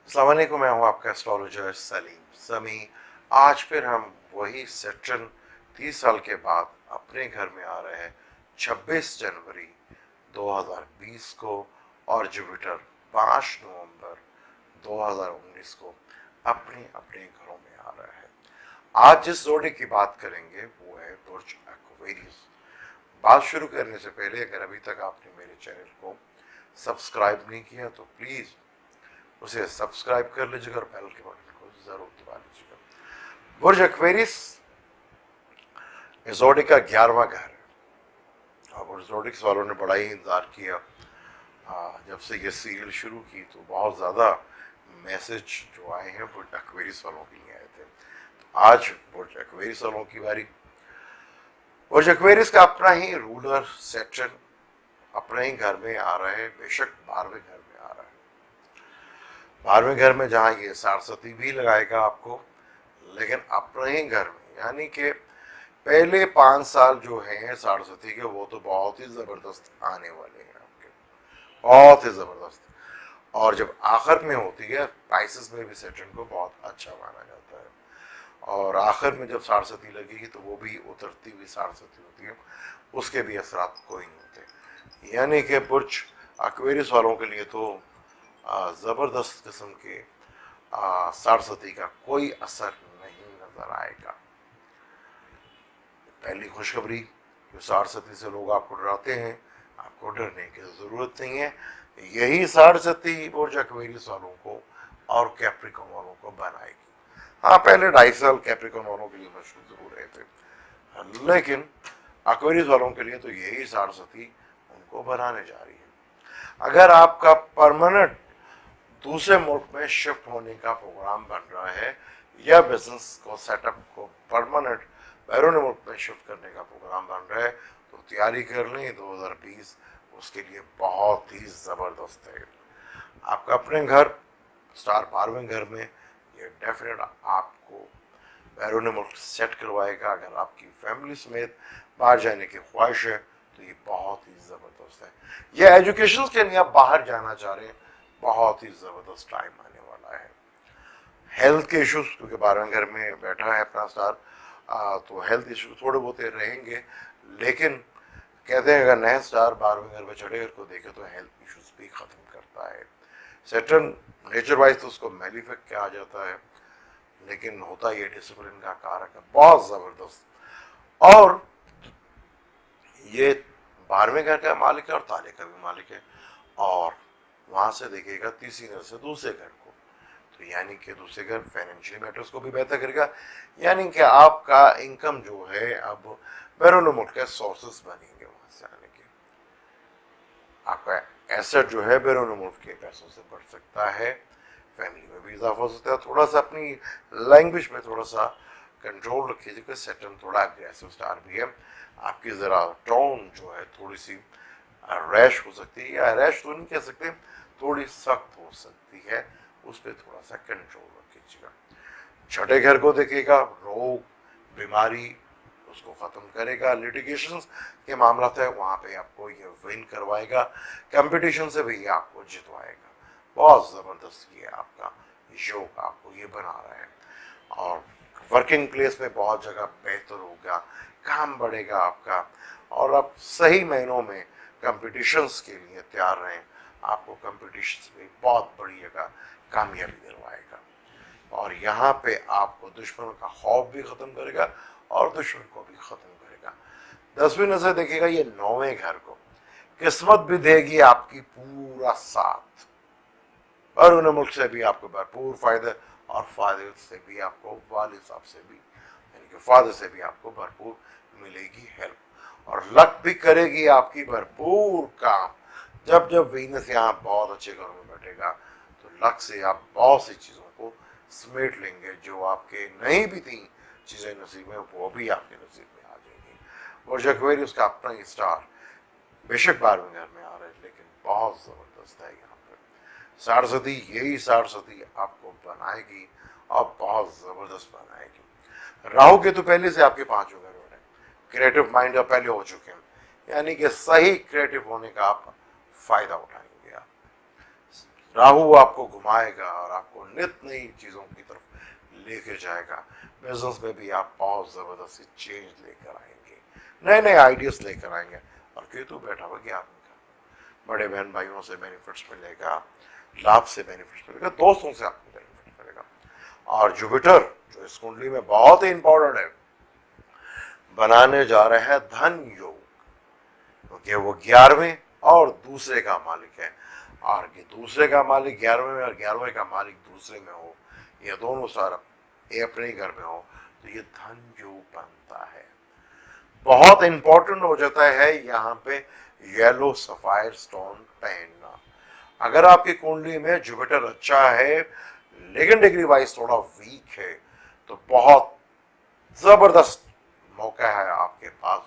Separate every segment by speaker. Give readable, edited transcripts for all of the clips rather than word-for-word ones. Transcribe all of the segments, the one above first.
Speaker 1: अस्सलाम वालेकुम, मैं हूँ आपका एस्ट्रोलॉजर सलीम समी। आज फिर हम वही सेटर्न 30 साल के बाद अपने घर में आ रहे हैं 26 जनवरी 2020 को, और जुपिटर 5 नवंबर 2019 को अपने अपने घरों में आ रहा है। आज जिस जोड़े की बात करेंगे वो है बुर्ज एक्वेरियस। बात शुरू करने से पहले अगर अभी तक आपने मेरे चैनल को सब्सक्राइब नहीं किया तो प्लीज़ उसे सब्सक्राइब कर लीजिएगा और बेल के बटन को जरूर दबा लीजिएगा। बुर्ज एक्वेरियस जोडिक का 11वां घर है और जोडिक वालों ने बड़ा ही इंतजार किया। जब से ये सीरियल शुरू की तो बहुत ज़्यादा मैसेज जो आए हैं बुर्ज एक्वेरियस वालों के लिए आए थे। तो आज बुर्ज एक्वेरियस वालों की बारी। बुर्ज एक्वेरियस का अपना ही रूलर सेटर्न अपने ही घर में आ रहा है, बेशक 12वें घर में आ रहा है। 12वें घर में जहाँ ये सरस्वती भी लगाएगा आपको, लेकिन अपने ही घर में, यानी कि पहले 5 साल जो हैं सरस्वती के वो तो बहुत ही ज़बरदस्त आने वाले हैं आपके, बहुत ही ज़बरदस्त। और जब आखिर में होती है, स्पाइसेस में भी सेटर्न को बहुत अच्छा माना जाता है, और आखिर में जब सरस्वती लगेगी तो वो भी उतरती हुई सरस्वती होती है, उसके भी असरात कोई नहीं होते। यानी कि बुर्ज एक्वेरियस वालों के लिए तो ज़बरदस्त किस्म के सरस्वती का कोई असर नहीं नजर आएगा। पहली खुशखबरी, जो सरस्वती से लोग आपको डराते हैं, आपको डरने की ज़रूरत नहीं है। यही सरस्वती बुर्ज एक्वेरियस वालों को और कैप्रिकॉर्न वालों को बनाएगी। हाँ, पहले 2.5 साल कैप्रिकॉर्न वालों के लिए मुश्किल जरूर रहे थे, लेकिन एक्वेरियस वालों के लिए तो यही सरस्वती उनको बनाने जा रही है। अगर आपका परमानेंट दूसरे मुल्क में शिफ्ट होने का प्रोग्राम बन रहा है, या बिजनेस को सेटअप को परमानेंट बैरून मुल्क में शिफ्ट करने का प्रोग्राम बन रहा है, तो तैयारी कर लें। 2020 उसके लिए बहुत ही ज़बरदस्त है। आपका अपने घर स्टार 12वें घर में, ये डेफिनेट आपको बैरून मुल्क सेट करवाएगा। अगर आपकी फैमिली समेत बाहर जाने की ख्वाहिश है तो ये बहुत ही ज़बरदस्त है। ये एजुकेशन के लिए आप बाहर जाना चाह रहे हैं, बहुत ही ज़बरदस्त टाइम आने वाला है। हेल्थ के इश्यूज, क्योंकि 12वें घर में बैठा है अपना स्टार, तो हेल्थ इश्यूज थोड़े बहुत रहेंगे, लेकिन कहते हैं अगर नया स्टार 12वें घर में चढ़े को देखे तो हेल्थ इश्यूज भी ख़त्म करता है। सेटर्न नेचर वाइज तो उसको मेलिफिक कहा जाता है, लेकिन होता ये डिसिप्लिन का कारक है, बहुत ज़बरदस्त। और ये 12वें घर का मालिक है और ताले का भी मालिक है, और वहाँ से देखिएगा तीसरी नजर से दूसरे घर को, तो यानी कि दूसरे घर फाइनेंशियल मैटर्स को भी बेहतर करेगा। यानी कि आपका इनकम जो है अब बैरून मुल्क के सोर्सेस बनेंगे, वहाँ से आने के आपका एसेट जो है बैरून मुल्क के पैसों से बढ़ सकता है। फैमिली में भी इजाफा हो सकता है। थोड़ा सा अपनी लैंग्वेज में थोड़ा सा कंट्रोल रखिए, क्योंकि सेटर्न थोड़ा अग्रेसिव स्टार भी है। आपकी ज़रा टोन जो है थोड़ी सी रैश हो सकती है, या रैश तो नहीं कह सकते, थोड़ी सख्त हो सकती है, उस पर थोड़ा सा कंट्रोल रखिएगा। छठे घर को देखिएगा, रोग बीमारी उसको ख़त्म करेगा। लिटिगेशन के मामला है वहाँ पे आपको ये विन करवाएगा, कंपटीशन से भी ये आपको जितवाएगा। बहुत ज़बरदस्त ये आपका योग आपको ये बना रहा है, और वर्किंग प्लेस में बहुत जगह बेहतर होगा, काम बढ़ेगा आपका, और आप सही महीनों में कंपटीशंस के लिए तैयार रहें। आपको कंपटीशंस में बहुत बड़ी जगह कामयाबी दिलवाएगा, और यहाँ पे आपको दुश्मन का खौफ भी ख़त्म करेगा और दुश्मन को भी ख़त्म करेगा। 10वीं नजर देखिएगा ये 9वें घर को, किस्मत भी देगी आपकी पूरा साथ, और उन मुल्क से भी आपको भरपूर फायदे, और फायदे से भी आपको वालिद साहब से भी, यानी कि फादर से भी आपको भरपूर मिलेगी हेल्प, और लक भी करेगी आपकी भरपूर काम। जब जब वीनस यहाँ बहुत अच्छे घरों में बैठेगा तो लक से आप बहुत सी चीज़ों को समेट लेंगे, जो आपके नहीं भी थी चीज़ें नसीब में, वो भी आपके नसीब में आ जाएंगी। और एक्वेरियस का अपना ही स्टार बेशक 12वें घर में आ रहा है, लेकिन बहुत ज़बरदस्त है। यहाँ पर सरस्वती, यही सरस्वती आपको बनाएगी और बहुत ज़बरदस्त बनाएगी। राहु के तो पहले से आपके 5वें घर में है, क्रिएटिव माइंड आप पहले हो चुके हैं, यानी कि सही क्रिएटिव होने का आप फायदा उठाएंगे। आप राहु आपको घुमाएगा और आपको नित नई चीजों की तरफ लेके जाएगा। बिजनेस में भी आप बहुत जबरदस्ती चेंज लेकर आएंगे, नए नए आइडियाज लेकर आएंगे। और केतु बैठा हुआ ज्ञान का, बड़े बहन भाइयों से बेनिफिट्स मिलेगा, लाभ से बेनिफिट्स मिलेगा, दोस्तों से आपको बेनिफिट मिलेगा। और जुपिटर जो इस कुंडली में बहुत ही इंपॉर्टेंट है, बनाने जा रहे हैं धन योग, क्योंकि वो 11वें और दूसरे का मालिक है। और ये दूसरे का मालिक 11वें में और 11वें का मालिक दूसरे में हो, ये दोनों सारा ये अपने ही घर में हो, तो ये धन योग बनता है। बहुत इंपॉर्टेंट हो जाता है यहाँ पे येलो सफायर स्टोन पहनना। अगर आपकी कुंडली में जुपिटर अच्छा है लेकिन डिग्री वाइज थोड़ा वीक है, तो बहुत जबरदस्त मौका है आपके पास,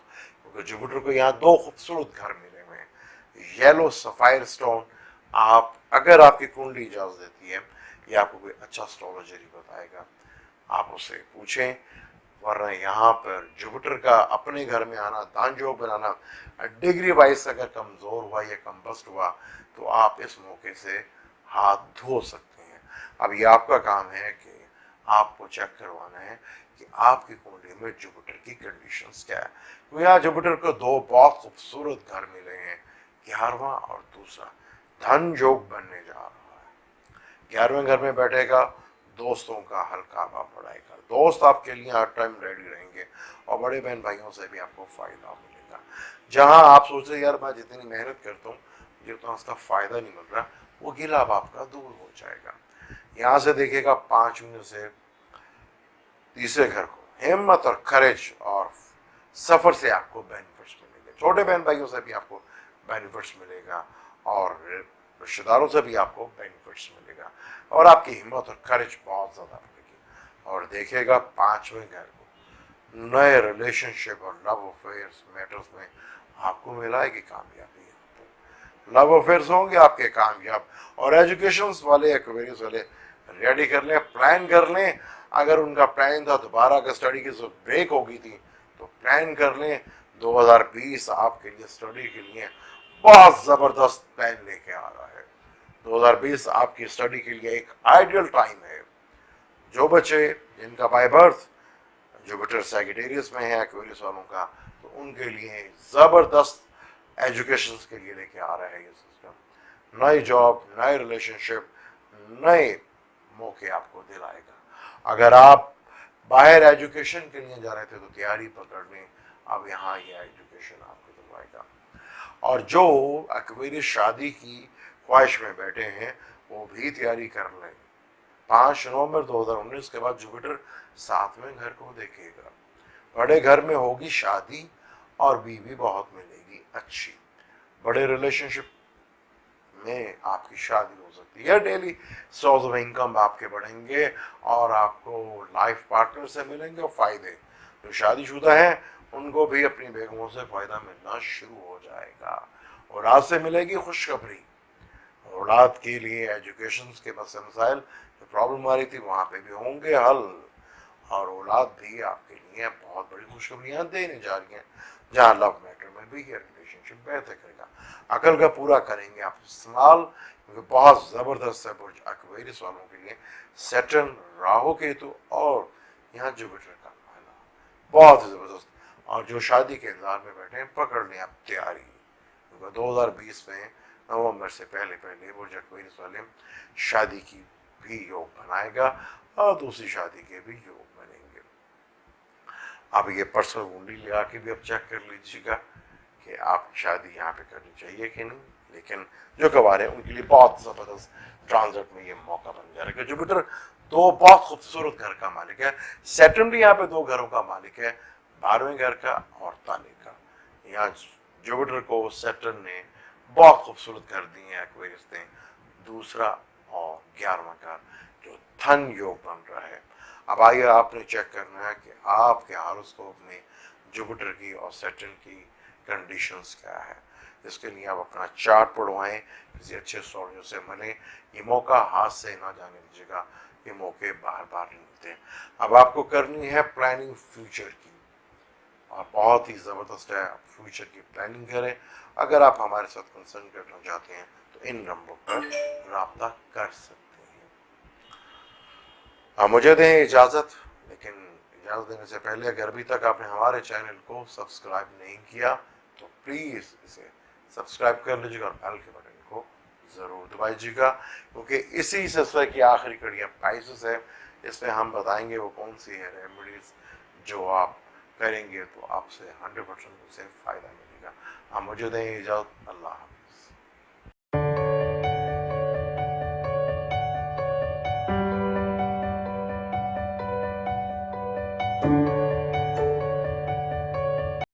Speaker 1: क्योंकि जुपिटर को यहाँ दो खूबसूरत घर मिले हुए हैं। येलो सफायर स्टोन, आप अगर आपकी कुंडली इजाजत देती है, ये आपको कोई अच्छा एस्ट्रोलॉजर ही बताएगा, आप उससे पूछें। वरना यहाँ पर जुपिटर का अपने घर में आना, दान योग बनाना, डिग्री वाइज अगर कमजोर हुआ या कम्बस्ट हुआ, तो आप इस मौके से हाथ धो सकते हैं। अब ये आपका काम है कि आपको चेक करवाना है कि आपकी कुंडली में जुपिटर की कंडीशंस क्या है। तो यहाँ जुपिटर को दो बहुत खूबसूरत घर मिले हैं, 11वां और दूसरा। धन योग बनने जा रहा है। 11वें घर में बैठेगा, दोस्तों का हल्का भाव बढ़ाएगा, दोस्त आपके लिए हर टाइम रेडी रहेंगे, और बड़े बहन भाइयों से भी आपको फायदा मिलेगा। जहां आप सोच रहे यार मैं जितनी मेहनत करता हूँ मुझे तो उसका फायदा नहीं मिल रहा, वो गिला आपका दूर हो जाएगा। यहाँ से देखिएगा 5वें से तीसरे घर को, हिम्मत और करेज और सफर से आपको बेनिफिट्स मिलेंगे। छोटे बहन भाइयों से भी आपको बेनिफिट्स मिलेगा, और रिश्तेदारों से भी आपको बेनिफिट्स मिलेगा, और आपकी हिम्मत और करेज बहुत ज्यादा मिलेगी। और देखिएगा 5वें घर को, नए रिलेशनशिप और लव अफेयर्स मैटर्स में आपको मिलाएगी कामयाबी। लव अफेयर्स होंगे आपके कामयाब, और एजुकेशन वाले एक्वेरियस वाले रेडी कर लें, प्लान कर लें। अगर उनका प्लान था दोबारा अगर स्टडी की ब्रेक हो गई थी, तो प्लान कर लें। 2020 आपके लिए स्टडी के लिए बहुत जबरदस्त प्लान लेके आ रहा है। 2020 आपकी स्टडी के लिए एक आइडियल टाइम है। जो बच्चे जिनका बाय बर्थ जुपिटर सैजिटेरियस में है एक्वेरियस वालों का, तो उनके लिए जबरदस्त एजुकेशन के लिए लेके आ रहा है ये सिस्टम। नई जॉब, नए रिलेशनशिप, नए मौके आपको दिलाएगा। अगर आप बाहर एजुकेशन के लिए जा रहे थे तो तैयारी पकड़ लें, अब यहाँ ये एजुकेशन आपको दिलवाएगा। और जो एक्वेरियस शादी की ख्वाहिश में बैठे हैं वो भी तैयारी कर लें। 5 नवंबर 2019 के बाद जुपिटर 7वें घर को देखेगा। बड़े घर में होगी शादी और बीवी बहुत मिलेगी अच्छी। बड़े रिलेशनशिप में आपकी शादी हो सकती है। डेली सोर्स ऑफ इनकम आपके बढ़ेंगे और आपको लाइफ पार्टनर से मिलेंगे फायदे। जो शादीशुदा है उनको भी अपनी बेगमों से फायदा मिलना शुरू हो जाएगा। और आज से मिलेगी खुशखबरी। औलाद के लिए एजुकेशन के मसाइल जो प्रॉब्लम आ रही थी वहाँ पे भी होंगे हल, और औलाद भी आपके लिए बहुत बड़ी खुशखबरियाँ देने जा रही हैं। जहाँ लव मैटर में भी ये रिलेशनशिप बेहतर करेगा। अकल का पूरा करेंगे आप इस्तेमाल, क्योंकि बहुत ज़बरदस्त है बुर्ज एक्वेरियस वालों के लिए। सैटर्न, राहु केतु और यहाँ जुपिटर का आना बहुत ज़बरदस्त। और जो शादी के इंतजार में बैठे हैं पकड़ लें आप तैयारी, क्योंकि 2020 में नवंबर से पहले पहले बुर्ज एक्वेरियस वाले शादी की भी योग बनाएगा और दूसरी शादी के भी योग बनेंगे। अब ये पर्सनल कुंडली लगा के भी अब चेक कर लीजिएगा कि आप शादी यहाँ पे करनी चाहिए कि नहीं। लेकिन जो कवार है उनके लिए बहुत ज़बरदस्त ट्रांजिट में ये मौका बन जा रहा है। जुपिटर दो बहुत खूबसूरत घर का मालिक है। सैटर्न भी यहाँ पे 2 घरों का मालिक है, 12वें घर का और ताले का। यहाँ जुपिटर को सैटर्न ने बहुत खूबसूरत घर दिए हैं एक्वेरियस ने, दूसरा और 11वां घर जो धन योग बन रहा है। अब आइए आपने चेक करना है कि आपके हॉरोस्कोप में जुपिटर की और सैटर्न की कंडीशंस क्या है। इसके लिए आप अपना चार्ट पढ़वाएं, किसी अच्छे एस्ट्रोलॉजर से मिलें। ये मौका हाथ से ना जाने दीजिएगा, ये मौके बार बार नहीं मिलते। अब आपको करनी है प्लानिंग फ्यूचर की, और बहुत ही ज़बरदस्त है। फ्यूचर की प्लानिंग करें। अगर आप हमारे साथ कंसर्न करना चाहते हैं तो इन नंबरों पर राब्ता कर सकते हैं। मुझे दें इजाज़त, लेकिन इजाज़त देने से पहले अगर अभी तक आपने हमारे चैनल को सब्सक्राइब नहीं किया तो प्लीज़ इसे सब्सक्राइब कर लीजिएगा और बेल के बटन को ज़रूर दबाइएगा, क्योंकि इसी सिलसिले की आखिरी कड़ियाँ पाइसेस है। इसमें हम बताएंगे वो कौन सी है रेमेडीज़ जो आप करेंगे तो आपसे 100% उसे फ़ायदा मिलेगा। मुझे दें इजाज़त।